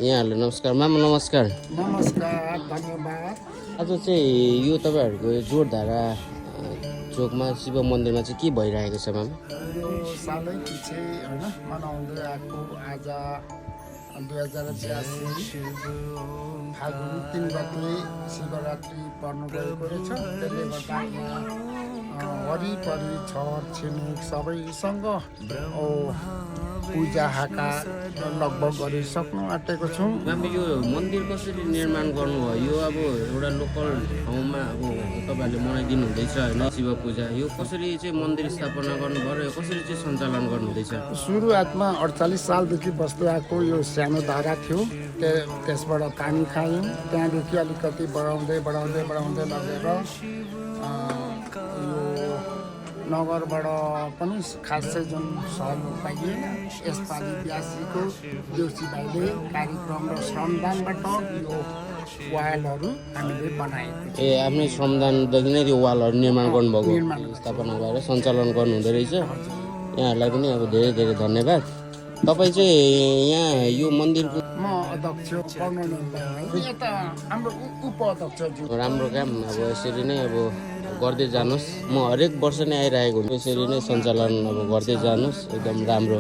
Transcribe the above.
यहाँहरुलाई नमस्कार मामा नमस्कार नमस्कार धन्यवाद। आज चाहिँ यो तपाईहरुको जोरधारा चोकमा शिव मन्दिरमा चाहिँ के भइरहेको छ मामा यो सालै पछि हैन मनाउँदै आएको आज 2086 फागुन 3 गते शिवरात्रि पर्नु गएको रहेछ। त्यसले गर्दा यहाँ वरिपरि छर छिमेक सबैसँग पूजा हाका लगभग गरिसक्नु आँटेको छौँ। मामा यो मन्दिर कसरी निर्माण गर्नुभयो यो अब एउटा लोकल ठाउँमा अब तपाईहरुले मनाइदिनु हुँदैछ हैन शिव पूजा यो कसरी चाहिँ मन्दिर स्थापना गर्नुभयो र यो कसरी चाहिँ सञ्चालन गर्नु हुँदैछ सुरुवातमा 48 सालदेखि बस्दै आएको यो सानो धारा थियो। त्यसबाट पानी खायौँ। त्यहाँदेखि अलिकति बढाउँदै लगेर यो नगरबाट पनि खासै जुन सहयोग पाइएन। यसपालि ब्यासीको देउसी भाइले कार्यक्रम र श्रमदानबाट यो वालहरू हामीले बनाएको ए आफ्नै श्रमदानदेखि नै त्यो वालहरू निर्माण गर्नुभएको स्थापना गरेर सञ्चालन गर्नु हुँदै रहेछ। यहाँहरूलाई पनि अब धेरै धेरै धन्यवाद। तपाईँ चाहिँ यहाँ यो मन्दिरको म अध्यक्ष यता हाम्रो उपाध्यक्षज्यू राम्रो काम अब यसरी नै अब गर्दै जानुहोस्। म हरेक वर्ष नै आइरहेको हुन्छु। यसरी नै सञ्चालन अब गर्दै जानुहोस्। एकदम राम्रो